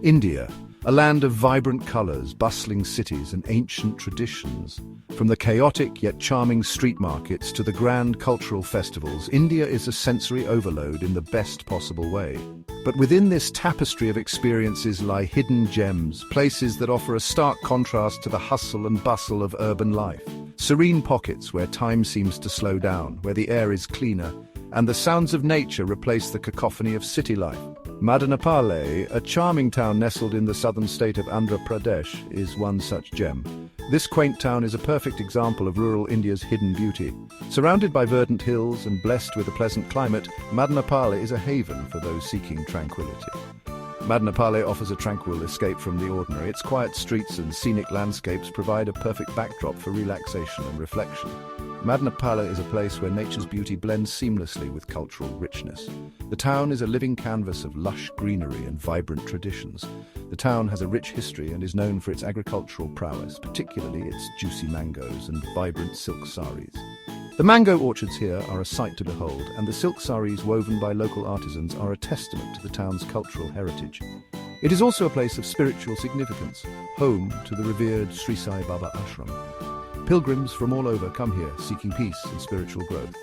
India, a land of vibrant colors, bustling cities, and ancient traditions. From the chaotic yet charming street markets to the grand cultural festivals, India is a sensory overload in the best possible way. But within this tapestry of experiences lie hidden gems, places that offer a stark contrast to the hustle and bustle of urban life. Serene pockets where time seems to slow down, where the air is cleaner, and the sounds of nature replace the cacophony of city life. Madanapalle, a charming town nestled in the southern state of Andhra Pradesh, is one such gem. This quaint town is a perfect example of rural India's hidden beauty. Surrounded by verdant hills and blessed with a pleasant climate, Madanapalle is a haven for those seeking tranquility. Madanapalle offers a tranquil escape from the ordinary. Its quiet streets and scenic landscapes provide a perfect backdrop for relaxation and reflection. Madanapalle is a place where nature's beauty blends seamlessly with cultural richness. The town is a living canvas of lush greenery and vibrant traditions. The town has a rich history and is known for its agricultural prowess, particularly its juicy mangoes and vibrant silk saris. The mango orchards here are a sight to behold, and the silk saris woven by local artisans are a testament to the town's cultural heritage. It is also a place of spiritual significance, home to the revered Sri Sai Baba ashram. Pilgrims from all over come here seeking peace and spiritual growth.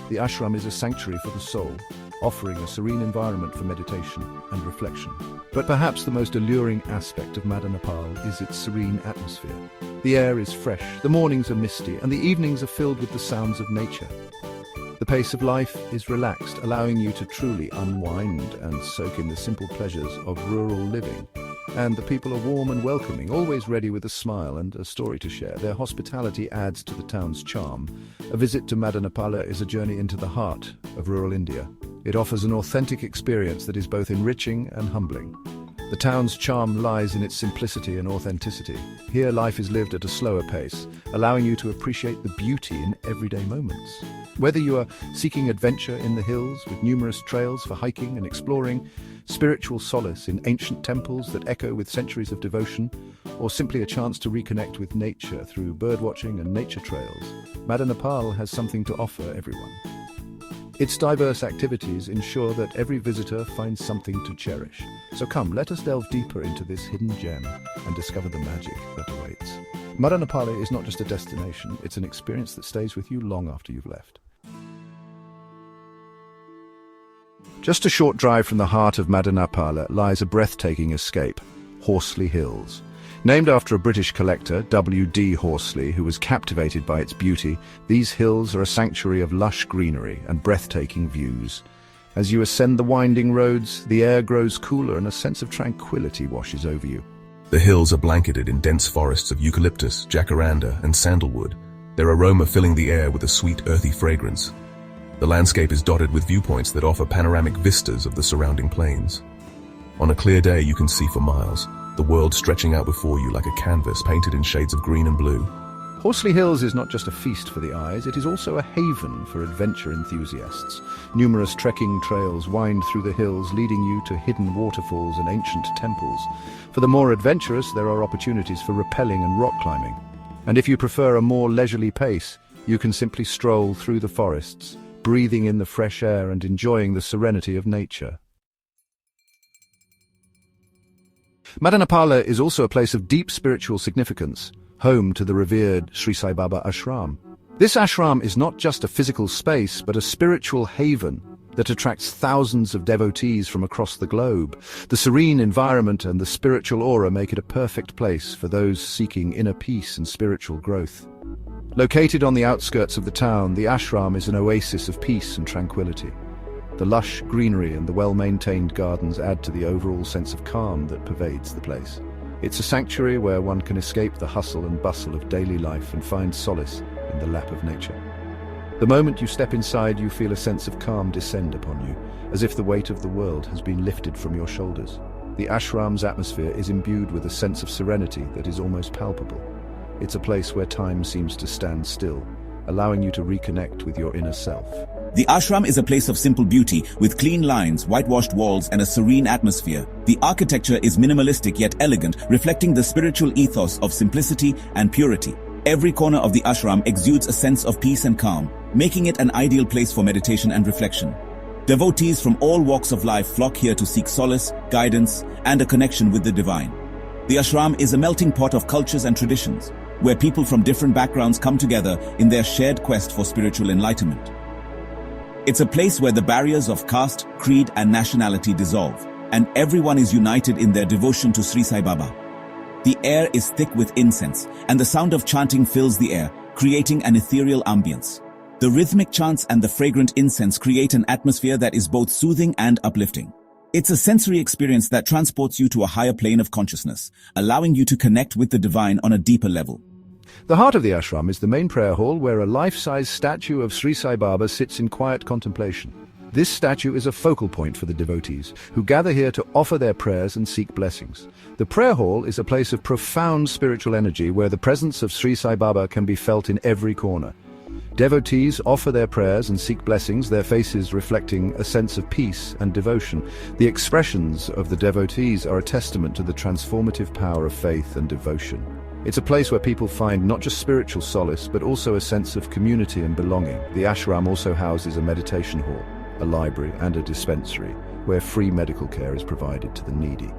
The ashram is a sanctuary for the soul, offering a serene environment for meditation and reflection. But perhaps the most alluring aspect of Madanapalle is its serene atmosphere. The air is fresh, the mornings are misty, and the evenings are filled with the sounds of nature. The pace of life is relaxed, allowing you to truly unwind and soak in the simple pleasures of rural living. And the people are warm and welcoming, always ready with a smile and a story to share. Their hospitality adds to the town's charm. A visit to Madanapalle is a journey into the heart of rural India. It offers an authentic experience that is both enriching and humbling. The town's charm lies in its simplicity and authenticity. Here life is lived at a slower pace, allowing you to appreciate the beauty in everyday moments. Whether you are seeking adventure in the hills with numerous trails for hiking and exploring, spiritual solace in ancient temples that echo with centuries of devotion, or simply a chance to reconnect with nature through birdwatching and nature trails, Madanapalle has something to offer everyone. Its diverse activities ensure that every visitor finds something to cherish. So come, let us delve deeper into this hidden gem and discover the magic that awaits. Madanapalle is not just a destination, it's an experience that stays with you long after you've left. Just a short drive from the heart of Madanapalle lies a breathtaking escape, Horsley Hills. Named after a British collector, W.D. Horsley, who was captivated by its beauty, these hills are a sanctuary of lush greenery and breathtaking views. As you ascend the winding roads, the air grows cooler and a sense of tranquility washes over you. The hills are blanketed in dense forests of eucalyptus, jacaranda, and sandalwood, their aroma filling the air with a sweet, earthy fragrance. The landscape is dotted with viewpoints that offer panoramic vistas of the surrounding plains. On a clear day, you can see for miles, the world stretching out before you like a canvas painted in shades of green and blue. Horsley Hills is not just a feast for the eyes, it is also a haven for adventure enthusiasts. Numerous trekking trails wind through the hills, leading you to hidden waterfalls and ancient temples. For the more adventurous, there are opportunities for rappelling and rock climbing. And if you prefer a more leisurely pace, you can simply stroll through the forests, breathing in the fresh air and enjoying the serenity of nature. Madanapalle is also a place of deep spiritual significance, home to the revered Sri Sai Baba ashram. This ashram is not just a physical space, but a spiritual haven that attracts thousands of devotees from across the globe. The serene environment and the spiritual aura make it a perfect place for those seeking inner peace and spiritual growth. Located on the outskirts of the town, the ashram is an oasis of peace and tranquility. The lush greenery and the well-maintained gardens add to the overall sense of calm that pervades the place. It's a sanctuary where one can escape the hustle and bustle of daily life and find solace in the lap of nature. The moment you step inside, you feel a sense of calm descend upon you, as if the weight of the world has been lifted from your shoulders. The ashram's atmosphere is imbued with a sense of serenity that is almost palpable. It's a place where time seems to stand still, allowing you to reconnect with your inner self. The ashram is a place of simple beauty, with clean lines, whitewashed walls, and a serene atmosphere. The architecture is minimalistic yet elegant, reflecting the spiritual ethos of simplicity and purity. Every corner of the ashram exudes a sense of peace and calm, making it an ideal place for meditation and reflection. Devotees from all walks of life flock here to seek solace, guidance, and a connection with the divine. The ashram is a melting pot of cultures and traditions, where people from different backgrounds come together in their shared quest for spiritual enlightenment. It's a place where the barriers of caste, creed, and nationality dissolve, and everyone is united in their devotion to Sri Sai Baba. The air is thick with incense, and the sound of chanting fills the air, creating an ethereal ambience. The rhythmic chants and the fragrant incense create an atmosphere that is both soothing and uplifting. It's a sensory experience that transports you to a higher plane of consciousness, allowing you to connect with the divine on a deeper level. The heart of the ashram is the main prayer hall where a life-size statue of Sri Sai Baba sits in quiet contemplation. This statue is a focal point for the devotees, who gather here to offer their prayers and seek blessings. The prayer hall is a place of profound spiritual energy where the presence of Sri Sai Baba can be felt in every corner. Devotees offer their prayers and seek blessings, their faces reflecting a sense of peace and devotion. The expressions of the devotees are a testament to the transformative power of faith and devotion. It's a place where people find not just spiritual solace, but also a sense of community and belonging. The ashram also houses a meditation hall, a library, and a dispensary, where free medical care is provided to the needy.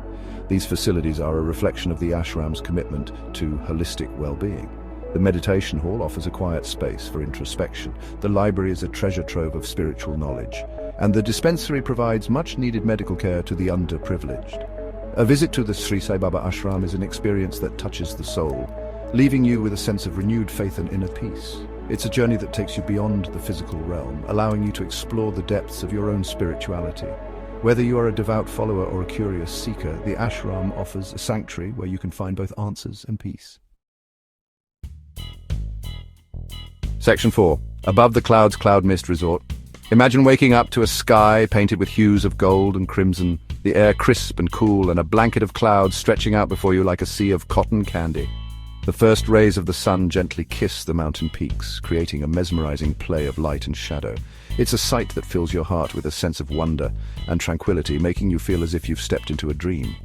These facilities are a reflection of the ashram's commitment to holistic well-being. The meditation hall offers a quiet space for introspection. The library is a treasure trove of spiritual knowledge. And the dispensary provides much-needed medical care to the underprivileged. A visit to the Sri Sai Baba ashram is an experience that touches the soul, leaving you with a sense of renewed faith and inner peace. It's a journey that takes you beyond the physical realm, allowing you to explore the depths of your own spirituality. Whether you are a devout follower or a curious seeker, the ashram offers a sanctuary where you can find both answers and peace. Section 4. Above the clouds, Cloud Mist Resort. Imagine waking up to a sky painted with hues of gold and crimson, the air crisp and cool, and a blanket of clouds stretching out before you like a sea of cotton candy. The first rays of the sun gently kiss the mountain peaks, creating a mesmerizing play of light and shadow. It's a sight that fills your heart with a sense of wonder and tranquility, making you feel as if you've stepped into a dream.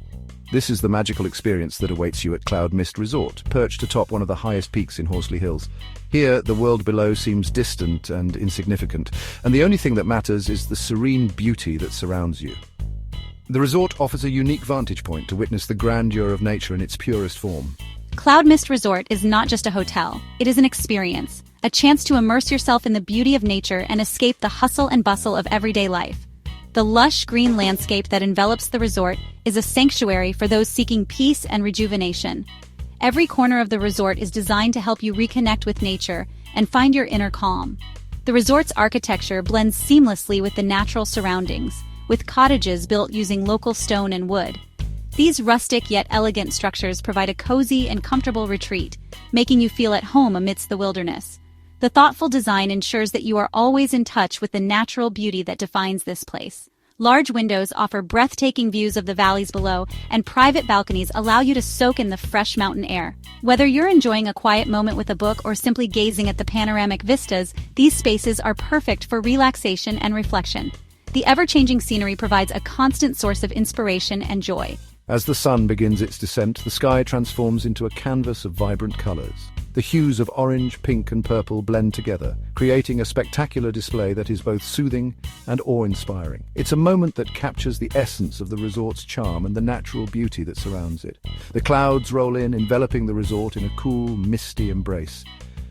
This is the magical experience that awaits you at Cloud Mist Resort, perched atop one of the highest peaks in Horsley Hills. Here, the world below seems distant and insignificant, and the only thing that matters is the serene beauty that surrounds you. The resort offers a unique vantage point to witness the grandeur of nature in its purest form. Cloud Mist Resort is not just a hotel, it is an experience, a chance to immerse yourself in the beauty of nature and escape the hustle and bustle of everyday life. The lush green landscape that envelops the resort is a sanctuary for those seeking peace and rejuvenation. Every corner of the resort is designed to help you reconnect with nature and find your inner calm. The resort's architecture blends seamlessly with the natural surroundings, with cottages built using local stone and wood. These rustic yet elegant structures provide a cozy and comfortable retreat, making you feel at home amidst the wilderness. The thoughtful design ensures that you are always in touch with the natural beauty that defines this place. Large windows offer breathtaking views of the valleys below, and private balconies allow you to soak in the fresh mountain air. Whether you're enjoying a quiet moment with a book or simply gazing at the panoramic vistas, these spaces are perfect for relaxation and reflection. The ever-changing scenery provides a constant source of inspiration and joy. As the sun begins its descent, the sky transforms into a canvas of vibrant colors. The hues of orange, pink, and purple blend together, creating a spectacular display that is both soothing and awe-inspiring. It's a moment that captures the essence of the resort's charm and the natural beauty that surrounds it. The clouds roll in, enveloping the resort in a cool, misty embrace.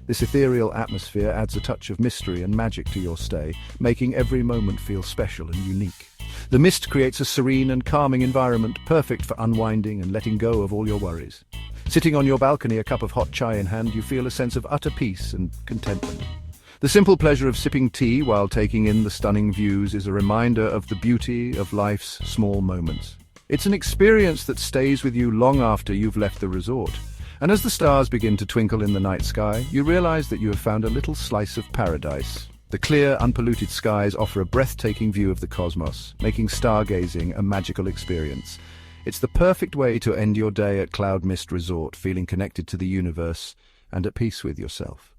This ethereal atmosphere adds a touch of mystery and magic to your stay, making every moment feel special and unique. The mist creates a serene and calming environment, perfect for unwinding and letting go of all your worries. Sitting on your balcony, a cup of hot chai in hand, you feel a sense of utter peace and contentment. The simple pleasure of sipping tea while taking in the stunning views is a reminder of the beauty of life's small moments. It's an experience that stays with you long after you've left the resort. And as the stars begin to twinkle in the night sky, you realize that you have found a little slice of paradise. The clear, unpolluted skies offer a breathtaking view of the cosmos, making stargazing a magical experience. It's the perfect way to end your day at Cloud Mist Resort, feeling connected to the universe and at peace with yourself.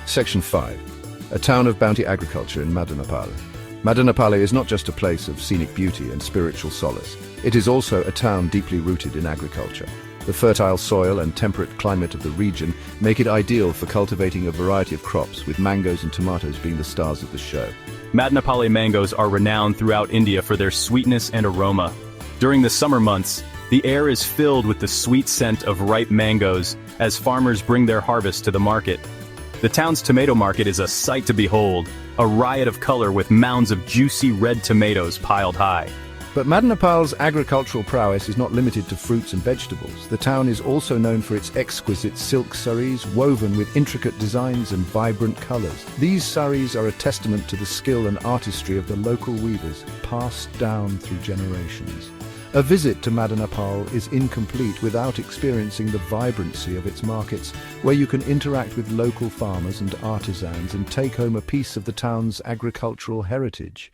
Section 5. A town of bounty agriculture in Madanapalle. Madanapalle is not just a place of scenic beauty and spiritual solace. It is also a town deeply rooted in agriculture. The fertile soil and temperate climate of the region make it ideal for cultivating a variety of crops, with mangoes and tomatoes being the stars of the show. Madanapalle mangoes are renowned throughout India for their sweetness and aroma. During the summer months, the air is filled with the sweet scent of ripe mangoes as farmers bring their harvest to the market. The town's tomato market is a sight to behold, a riot of color with mounds of juicy red tomatoes piled high. But Madanapalle's agricultural prowess is not limited to fruits and vegetables. The town is also known for its exquisite silk saris, woven with intricate designs and vibrant colors. These saris are a testament to the skill and artistry of the local weavers, passed down through generations. A visit to Madanapalle is incomplete without experiencing the vibrancy of its markets, where you can interact with local farmers and artisans and take home a piece of the town's agricultural heritage.